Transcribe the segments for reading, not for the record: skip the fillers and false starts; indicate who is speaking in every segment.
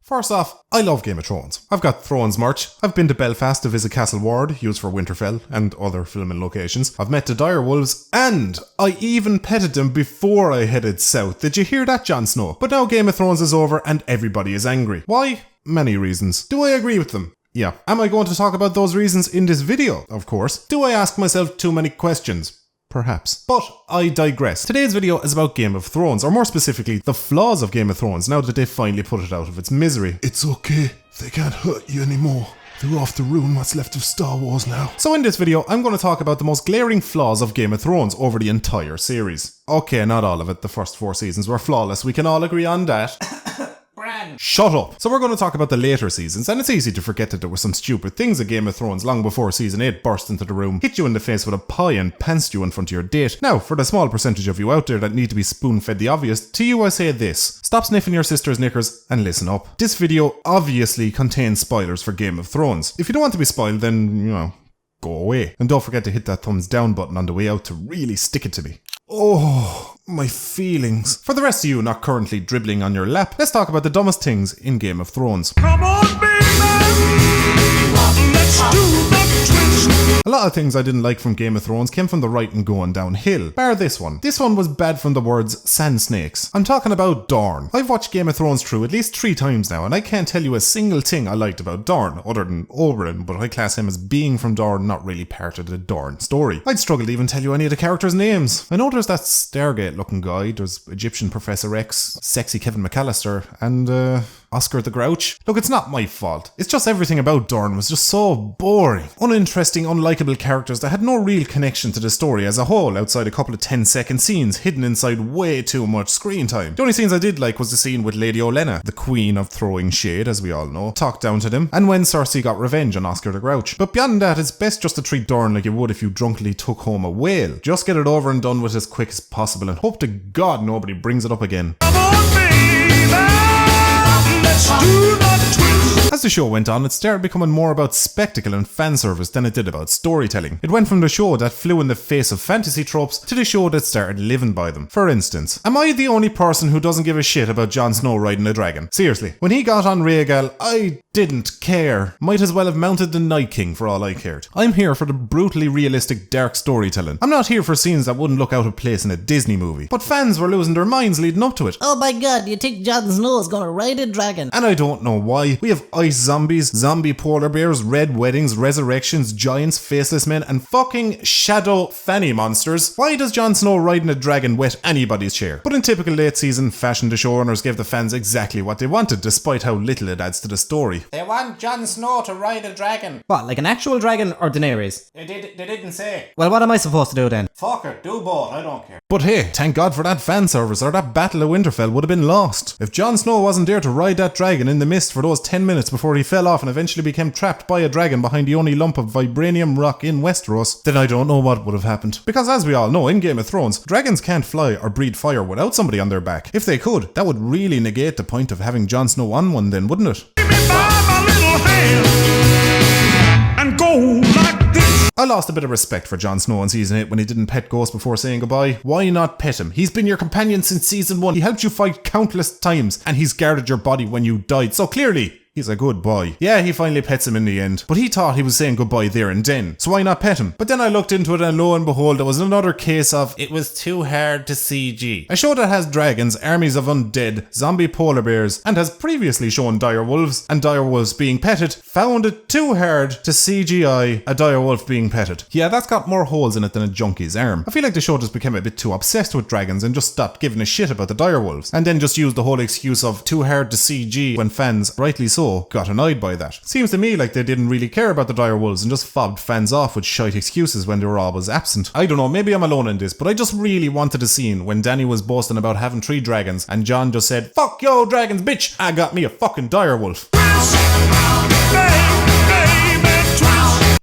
Speaker 1: First off, I love Game of Thrones. I've got Thrones merch. I've been to Belfast to visit Castle Ward, used for Winterfell and other filming locations. I've met the direwolves, and I even petted them before I headed south. Did you hear that, Jon Snow? But now Game of Thrones is over and everybody is angry. Why? Many reasons. Do I agree with them? Yeah. Am I going to talk about those reasons in this video? Of course. Do I ask myself too many questions? Perhaps. But I digress. Today's video is about Game of Thrones, or more specifically, the flaws of Game of Thrones now that they've finally put it out of its misery.
Speaker 2: It's okay. They can't hurt you anymore. They're off to ruin what's left of Star Wars now.
Speaker 1: So in this video, I'm going to talk about the most glaring flaws of Game of Thrones over the entire series. Okay, not all of it. The first 4 seasons were flawless. We can all agree on that.
Speaker 3: Bran.
Speaker 1: Shut up. So we're going to talk about the later seasons, and it's easy to forget that there were some stupid things in Game of Thrones long before season 8 burst into the room, hit you in the face with a pie and pantsed you in front of your date. Now, for the small percentage of you out there that need to be spoon-fed the obvious, to you I say this: stop sniffing your sister's knickers and listen up. This video obviously contains spoilers for Game of Thrones. If you don't want to be spoiled, then, go away. And don't forget to hit that thumbs down button on the way out to really stick it to me. Oh, my feelings. For the rest of you not currently dribbling on your lap, let's talk about the dumbest things in Game of Thrones.
Speaker 2: Come on, baby! Let's do the twist!
Speaker 1: A lot of things I didn't like from Game of Thrones came from the writing going downhill, bar this one. This one was bad from the words sand snakes. I'm talking about Dorne. I've watched Game of Thrones through at least 3 times now, and I can't tell you a single thing I liked about Dorne, other than Oberyn, but I class him as being from Dorne, not really part of the Dorne story. I'd struggle to even tell you any of the characters' names. I know there's that Stargate looking guy, there's Egyptian Professor X, sexy Kevin McAllister, and Oscar the Grouch. Look, it's not my fault. It's just everything about Dorne was just so boring. Uninteresting, unlikable characters that had no real connection to the story as a whole outside a couple of 10-second scenes hidden inside way too much screen time. The only scenes I did like was the scene with Lady Olenna, the queen of throwing shade, as we all know, talked down to them, and when Cersei got revenge on Oscar the Grouch. But beyond that, it's best just to treat Dorne like you would if you drunkenly took home a whale. Just get it over and done with as quick as possible and hope to God nobody brings it up again.
Speaker 2: Come on, baby! Let's do the twist!
Speaker 1: As the show went on, it started becoming more about spectacle and fan service than it did about storytelling. It went from the show that flew in the face of fantasy tropes to the show that started living by them. For instance, am I the only person who doesn't give a shit about Jon Snow riding a dragon? Seriously, when he got on Rhaegal, I didn't care. Might as well have mounted the Night King for all I cared. I'm here for the brutally realistic dark storytelling. I'm not here for scenes that wouldn't look out of place in a Disney movie. But fans were losing their minds leading up to it.
Speaker 3: Oh my god, you think Jon Snow is gonna ride a dragon?
Speaker 1: And I don't know why. We have ice zombies, zombie polar bears, red weddings, resurrections, giants, faceless men, and fucking shadow fanny monsters. Why does Jon Snow riding a dragon wet anybody's chair? But in typical late season fashion, the showrunners gave the fans exactly what they wanted, despite how little it adds to the story.
Speaker 4: They want Jon Snow to ride a dragon.
Speaker 3: What, like an actual dragon or Daenerys?
Speaker 4: They didn't say.
Speaker 3: Well, what am I supposed to do then?
Speaker 4: Fuck it, do both, I don't care.
Speaker 1: But hey, thank God for that fan service, or that Battle of Winterfell would have been lost. If Jon Snow wasn't there to ride that dragon in the mist for those 10 minutes before he fell off and eventually became trapped by a dragon behind the only lump of vibranium rock in Westeros, then I don't know what would have happened. Because as we all know, in Game of Thrones, dragons can't fly or breathe fire without somebody on their back. If they could, that would really negate the point of having Jon Snow on one then, wouldn't it?
Speaker 2: Give me by my little hand and go like this.
Speaker 1: I lost a bit of respect for Jon Snow in season 8 when he didn't pet Ghost before saying goodbye. Why not pet him? He's been your companion since season 1. He helped you fight countless times and he's guarded your body when you died. So clearly, he's a good boy. Yeah, he finally pets him in the end, but he thought he was saying goodbye there and then, so why not pet him? But then I looked into it and lo and behold, there was another case of it was too hard to CG. A show that has dragons, armies of undead, zombie polar bears, and has previously shown direwolves and direwolves being petted, found it too hard to CGI a direwolf being petted. Yeah, that's got more holes in it than a junkie's arm. I feel like the show just became a bit too obsessed with dragons and just stopped giving a shit about the direwolves, and then just used the whole excuse of too hard to CG when fans, rightly so, got annoyed by that. Seems to me like they didn't really care about the direwolves and just fobbed fans off with shite excuses when they were always absent. I don't know, maybe I'm alone in this, but I just really wanted a scene when Dany was boasting about having 3 dragons and Jon just said, "Fuck yo dragons, bitch, I got me a fucking direwolf."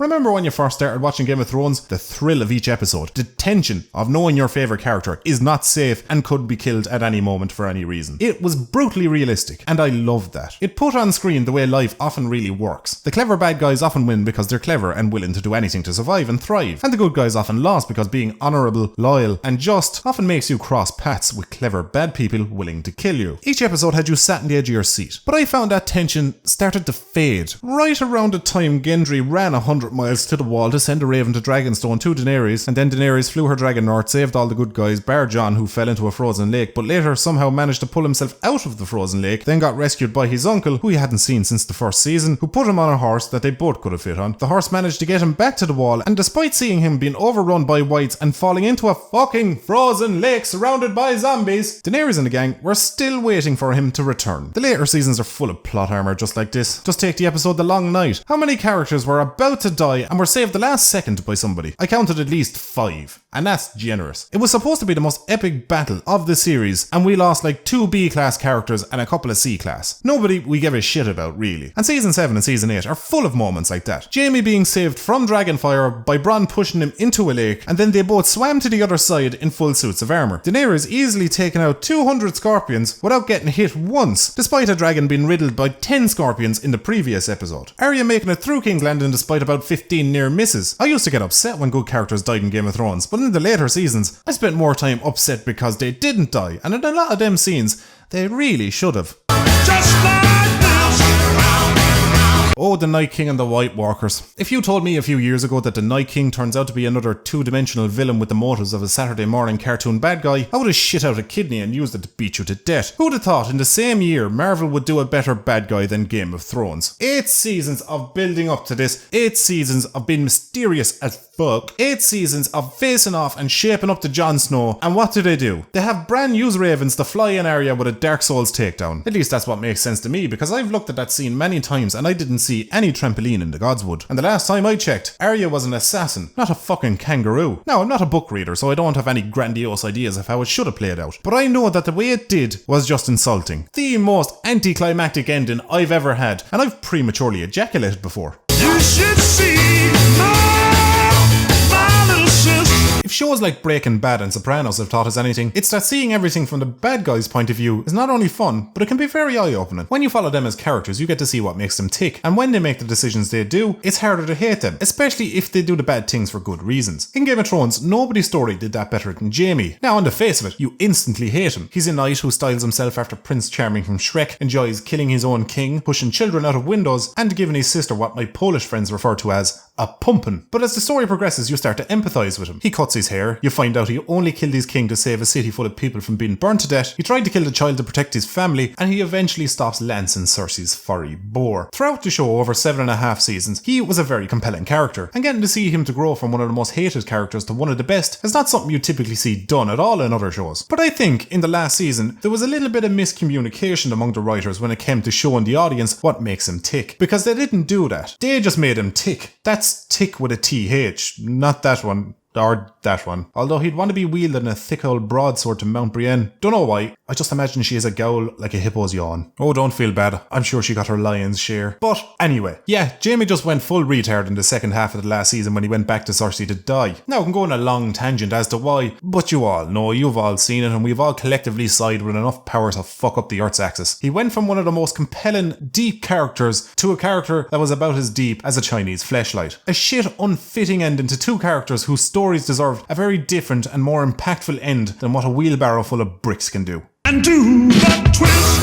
Speaker 1: Remember when you first started watching Game of Thrones? The thrill of each episode, the tension of knowing your favourite character is not safe and could be killed at any moment for any reason. It was brutally realistic, and I loved that. It put on screen the way life often really works. The clever bad guys often win because they're clever and willing to do anything to survive and thrive, and the good guys often lost because being honourable, loyal, and just often makes you cross paths with clever bad people willing to kill you. Each episode had you sat on the edge of your seat, but I found that tension started to fade right around the time Gendry ran 100 miles to the wall to send a raven to Dragonstone to Daenerys, and then Daenerys flew her dragon north, saved all the good guys bar Jon, who fell into a frozen lake but later somehow managed to pull himself out of the frozen lake, then got rescued by his uncle, who he hadn't seen since the first season, who put him on a horse that they both could have fit on. The horse managed to get him back to the wall, and despite seeing him being overrun by whites and falling into a fucking frozen lake surrounded by zombies, Daenerys and the gang were still waiting for him to return. The later seasons are full of plot armor just like this. Just take the episode The Long Night. How many characters were about to die and were saved the last second by somebody? I counted at least 5, and that's generous. It was supposed to be the most epic battle of the series, and we lost like 2 B-class characters and a couple of C-class. Nobody we give a shit about, really. And season 7 and season 8 are full of moments like that. Jaime being saved from dragonfire by Bran pushing him into a lake, and then they both swam to the other side in full suits of armour. Daenerys easily taking out 200 scorpions without getting hit once, despite a dragon being riddled by 10 scorpions in the previous episode. Arya making it through King's Landing despite about 15 near misses. I used to get upset when good characters died in Game of Thrones, but in the later seasons, I spent more time upset because they didn't die, and in a lot of them scenes, they really should have.
Speaker 2: Just like this.
Speaker 1: Oh, the Night King and the White Walkers. If you told me a few years ago that the Night King turns out to be another two-dimensional villain with the motives of a Saturday morning cartoon bad guy, I would have shit out a kidney and used it to beat you to death. Who'd have thought in the same year Marvel would do a better bad guy than Game of Thrones? 8 seasons of building up to this, 8 seasons of being mysterious as fuck, 8 seasons of facing off and shaping up to Jon Snow, and what do? They have Bran use ravens to fly an area with a Dark Souls takedown. At least that's what makes sense to me, because I've looked at that scene many times and I didn't see any trampoline in the Godswood. And the last time I checked, Arya was an assassin, not a fucking kangaroo. Now, I'm not a book reader, so I don't have any grandiose ideas of how it should have played out, but I know that the way it did was just insulting. The most anticlimactic ending I've ever had, and I've prematurely ejaculated before.
Speaker 2: You should see my little sister.
Speaker 1: If shows like Breaking Bad and Sopranos have taught us anything, it's that seeing everything from the bad guy's point of view is not only fun, but it can be very eye-opening. When you follow them as characters, you get to see what makes them tick, and when they make the decisions they do, it's harder to hate them, especially if they do the bad things for good reasons. In Game of Thrones, nobody's story did that better than Jaime. Now, on the face of it, you instantly hate him. He's a knight who styles himself after Prince Charming from Shrek, enjoys killing his own king, pushing children out of windows, and giving his sister what my Polish friends refer to as a pumpin'. But as the story progresses, you start to empathise with him. He cuts his hair, you find out he only killed his king to save a city full of people from being burnt to death, he tried to kill the child to protect his family, and he eventually stops lancing Cersei's furry boar. Throughout the show, over 7.5 seasons, he was a very compelling character, and getting to see him to grow from one of the most hated characters to one of the best is not something you typically see done at all in other shows. But I think, in the last season, there was a little bit of miscommunication among the writers when it came to showing the audience what makes him tick, because they didn't do that. They just made him tick. That's tick with a TH, not that one. Or that one. Although he'd want to be wielding a thick old broadsword to Mount Brienne. Don't know why. I just imagine she has a gowl like a hippo's yawn. Oh, don't feel bad. I'm sure she got her lion's share. But anyway, yeah, Jaime just went full retard in the second half of the last season when he went back to Cersei to die. Now I can go on a long tangent as to why, but you all know, you've all seen it, and we've all collectively sighed with enough power to fuck up the Earth's axis. He went from one of the most compelling, deep characters to a character that was about as deep as a Chinese fleshlight. A shit, unfitting ending to two characters whose stories deserved a very different and more impactful end than what a wheelbarrow full of bricks can do.
Speaker 2: And do the twist.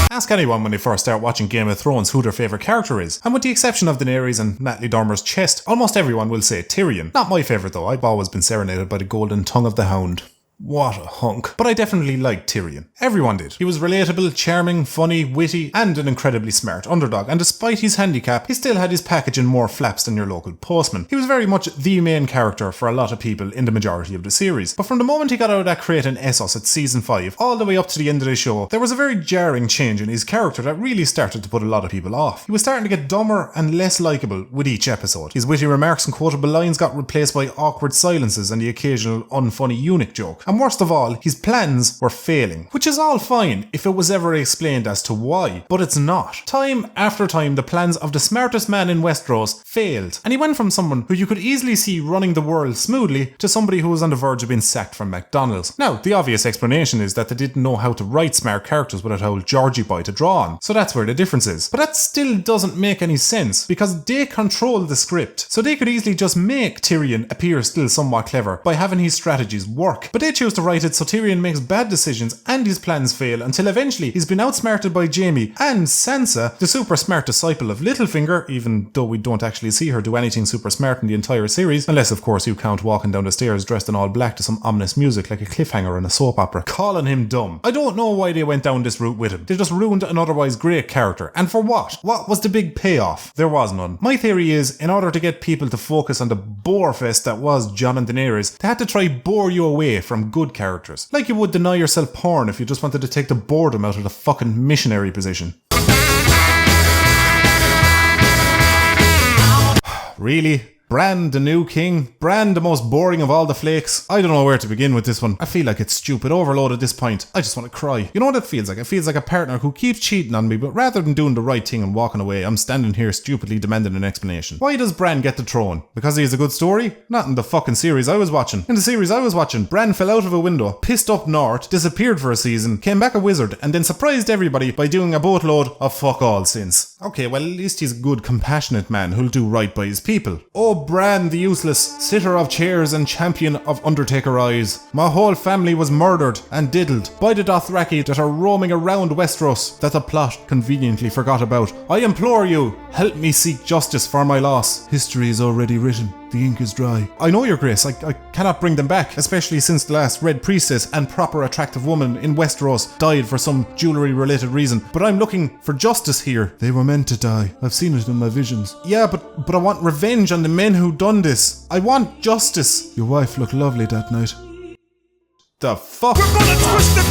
Speaker 1: Ask anyone when they first start watching Game of Thrones who their favourite character is, and with the exception of Daenerys and Natalie Dormer's chest, almost everyone will say Tyrion. Not my favourite though, I've always been serenaded by the golden tongue of the hound. What a hunk. But I definitely liked Tyrion. Everyone did. He was relatable, charming, funny, witty, and an incredibly smart underdog, and despite his handicap, he still had his package in more flaps than your local postman. He was very much the main character for a lot of people in the majority of the series. But from the moment he got out of that crate in Essos at season 5, all the way up to the end of the show, there was a very jarring change in his character that really started to put a lot of people off. He was starting to get dumber and less likeable with each episode. His witty remarks and quotable lines got replaced by awkward silences and the occasional unfunny eunuch joke. And worst of all, his plans were failing. Which is all fine if it was ever explained as to why, but it's not. Time after time, the plans of the smartest man in Westeros failed. And he went from someone who you could easily see running the world smoothly to somebody who was on the verge of being sacked from McDonald's. Now, the obvious explanation is that they didn't know how to write smart characters without a whole Georgie boy to draw on. So that's where the difference is. But that still doesn't make any sense because they control the script. So they could easily just make Tyrion appear still somewhat clever by having his strategies work. But they choose to write it so Tyrion makes bad decisions and his plans fail until eventually he's been outsmarted by Jaime and Sansa, the super smart disciple of Littlefinger, even though we don't actually see her do anything super smart in the entire series, unless of course you count walking down the stairs dressed in all black to some ominous music like a cliffhanger in a soap opera, calling him dumb. I don't know why they went down this route with him. They just ruined an otherwise great character. And for what? What was the big payoff? There was none. My theory is, in order to get people to focus on the bore fest that was Jon and Daenerys, they had to try bore you away from good characters. Like you would deny yourself porn if you just wanted to take the boredom out of the fucking missionary position. Really? Bran, the new king? Bran, the most boring of all the flakes? I don't know where to begin with this one. I feel like it's stupid overload at this point. I just want to cry. You know what it feels like? It feels like a partner who keeps cheating on me, but rather than doing the right thing and walking away, I'm standing here stupidly demanding an explanation. Why does Bran get the throne? Because he has a good story? Not in the fucking series I was watching. In the series I was watching, Bran fell out of a window, pissed up north, disappeared for a season, came back a wizard, and then surprised everybody by doing a boatload of fuck all since. Okay, well at least he's a good, compassionate man who'll do right by his people. Oh, Bran the useless, sitter of chairs and champion of Undertaker eyes. My whole family was murdered and diddled by the Dothraki that are roaming around Westeros that the plot conveniently forgot about. I implore you, help me seek justice for my loss. History is already written. The ink is dry. I know your grace, I cannot bring them back, especially since the last Red Priestess and proper attractive woman in Westeros died for some jewellery-related reason, but I'm looking for justice here. They were meant to die. I've seen it in my visions. Yeah, but I want revenge on the men who done this. I want justice. Your wife looked lovely that night. The fuck?
Speaker 2: We're gonna twist it,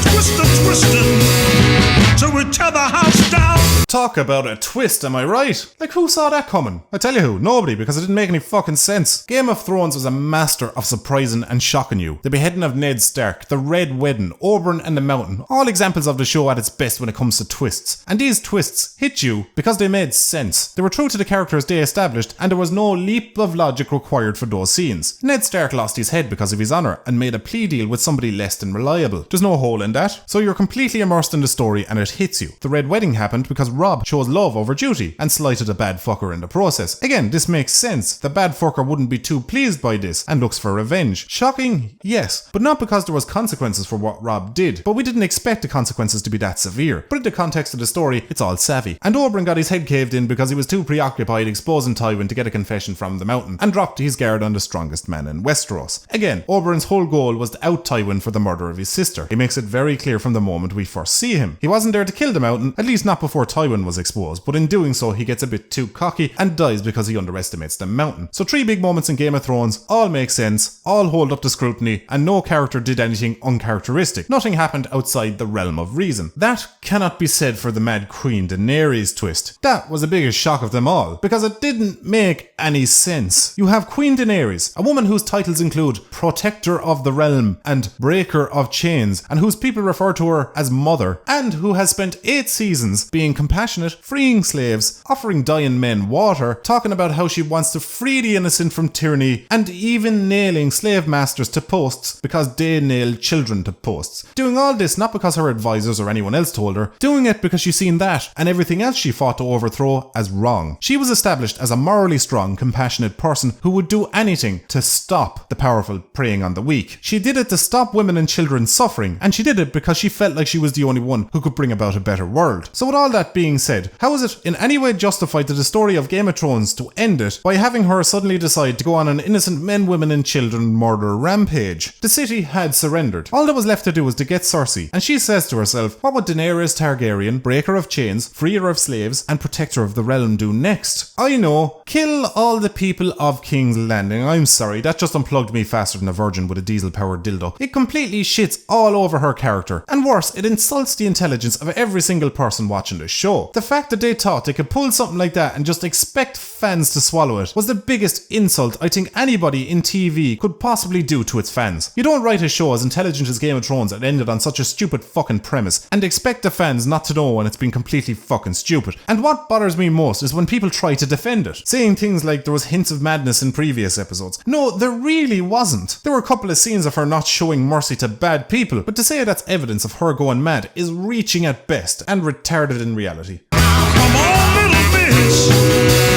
Speaker 2: till we tear the house down.
Speaker 1: Talk about a twist, am I right? Like, who saw that coming? I tell you who, nobody, because it didn't make any fucking sense. Game of Thrones was a master of surprising and shocking you. The beheading of Ned Stark, the Red Wedding, Oberyn and the Mountain, all examples of the show at its best when it comes to twists. And these twists hit you because they made sense. They were true to the characters they established, and there was no leap of logic required for those scenes. Ned Stark lost his head because of his honour and made a plea deal with somebody less than reliable. There's no hole in that. So you're completely immersed in the story and it hits you. The Red Wedding happened because Robb chose love over duty and slighted a bad fucker in the process. Again, this makes sense. The bad fucker wouldn't be too pleased by this and looks for revenge. Shocking? Yes. But not because there was consequences for what Robb did. But we didn't expect the consequences to be that severe. But in the context of the story, it's all savvy. And Oberyn got his head caved in because he was too preoccupied exposing Tywin to get a confession from the Mountain and dropped his guard on the strongest man in Westeros. Again, Oberyn's whole goal was to out Tywin for the murder of his sister. He makes it very clear from the moment we first see him. He wasn't there to kill the Mountain, at least not before Tywin was exposed, but in doing so he gets a bit too cocky and dies because he underestimates the Mountain. So 3 big moments in Game of Thrones, all make sense, all hold up to scrutiny, and no character did anything uncharacteristic. Nothing happened outside the realm of reason. That cannot be said for the Mad Queen Daenerys twist. That was the biggest shock of them all, because it didn't make any sense. You have Queen Daenerys, a woman whose titles include Protector of the Realm and Breaker of Chains, and whose people refer to her as Mother, and who has spent 8 seasons being compassionate, freeing slaves, offering dying men water, talking about how she wants to free the innocent from tyranny, and even nailing slave masters to posts because they nail children to posts. Doing all this not because her advisors or anyone else told her, doing it because she's seen that and everything else she fought to overthrow as wrong. She was established as a morally strong, compassionate person who would do anything to stop the powerful preying on the weak. She did it to stop women and children suffering, and she did it because she felt like she was the only one who could bring about a better world. So with all that being said, how is it in any way justified to the story of Game of Thrones to end it by having her suddenly decide to go on an innocent men, women and children murder rampage? The city had surrendered. All that was left to do was to get Cersei, and she says to herself, what would Daenerys Targaryen, breaker of chains, freer of slaves and protector of the realm do next? I know, kill all the people of King's Landing. I'm sorry, that just unplugged me faster than a virgin with a diesel powered dildo. It completely shits all over her character, and worse, it insults the intelligence of every single person watching the show. show. The fact that they thought they could pull something like that and just expect fans to swallow it was the biggest insult I think anybody in TV could possibly do to its fans. You don't write a show as intelligent as Game of Thrones that ended on such a stupid fucking premise and expect the fans not to know when it's been completely fucking stupid. And what bothers me most is when people try to defend it, saying things like there was hints of madness in previous episodes. No, there really wasn't. There were a couple of scenes of her not showing mercy to bad people, but to say that's evidence of her going mad is reaching at best and retarded in reality.
Speaker 2: Come on, little bitch.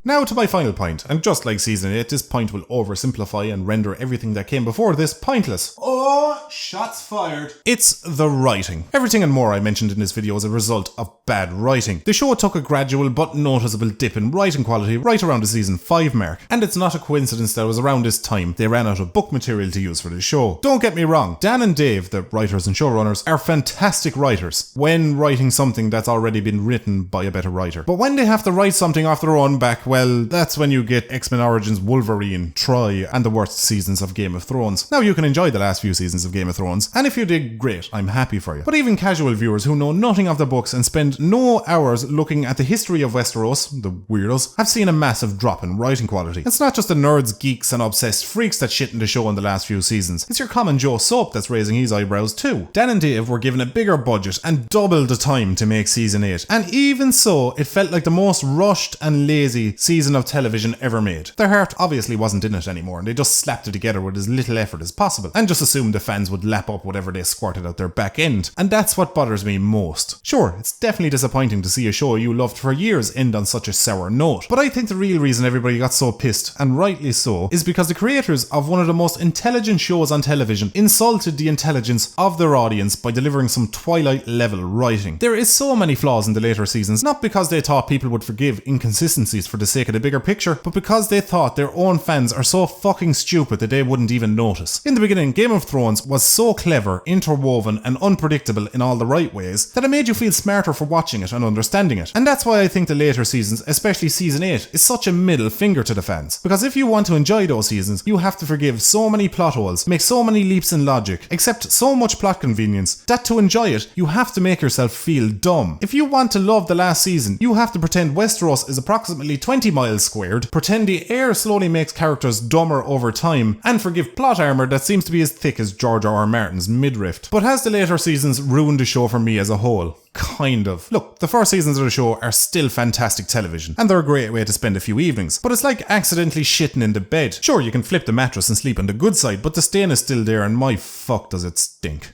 Speaker 1: Now to my final point, and just like season 8, this point will oversimplify and render everything that came before this pointless.
Speaker 4: Oh, shots fired.
Speaker 1: It's the writing. Everything and more I mentioned in this video is a result of bad writing. The show took a gradual but noticeable dip in writing quality right around the season 5 mark, and it's not a coincidence that it was around this time they ran out of book material to use for the show. Don't get me wrong, Dan and Dave, the writers and showrunners, are fantastic writers when writing something that's already been written by a better writer. But when they have to write something off their own back, well, that's when you get X-Men Origins Wolverine, Troy, and the worst seasons of Game of Thrones. Now you can enjoy the last few seasons of Game of Thrones, and if you did, great, I'm happy for you. But even casual viewers who know nothing of the books and spend no hours looking at the history of Westeros, the weirdos, have seen a massive drop in writing quality. It's not just the nerds, geeks, and obsessed freaks that shit in the show in the last few seasons. It's your common Joe Soap that's raising his eyebrows too. Dan and Dave were given a bigger budget and double the time to make season 8, and even so, it felt like the most rushed and lazy season of television ever made. Their heart obviously wasn't in it anymore, and they just slapped it together with as little effort as possible, and just assumed the fans would lap up whatever they squirted out their back end. And that's what bothers me most. Sure, it's definitely disappointing to see a show you loved for years end on such a sour note, but I think the real reason everybody got so pissed, and rightly so, is because the creators of one of the most intelligent shows on television insulted the intelligence of their audience by delivering some Twilight level writing. There is so many flaws in the later seasons, not because they thought people would forgive inconsistencies for the sake of the bigger picture, but because they thought their own fans are so fucking stupid that they wouldn't even notice. In the beginning, Game of Thrones was so clever, interwoven, and unpredictable in all the right ways that it made you feel smarter for watching it and understanding it. And that's why I think the later seasons, especially season 8, is such a middle finger to the fans. Because if you want to enjoy those seasons, you have to forgive so many plot holes, make so many leaps in logic, accept so much plot convenience, that to enjoy it, you have to make yourself feel dumb. If you want to love the last season, you have to pretend Westeros is approximately 20 miles squared, pretend the air slowly makes characters dumber over time, and forgive plot armor that seems to be as thick as George R. R. Martin's midriff. But has the later seasons ruined the show for me as a whole? Kind of. Look, the first seasons of the show are still fantastic television, and they're a great way to spend a few evenings, but it's like accidentally shitting in the bed. Sure, you can flip the mattress and sleep on the good side, but the stain is still there, and my fuck does it stink.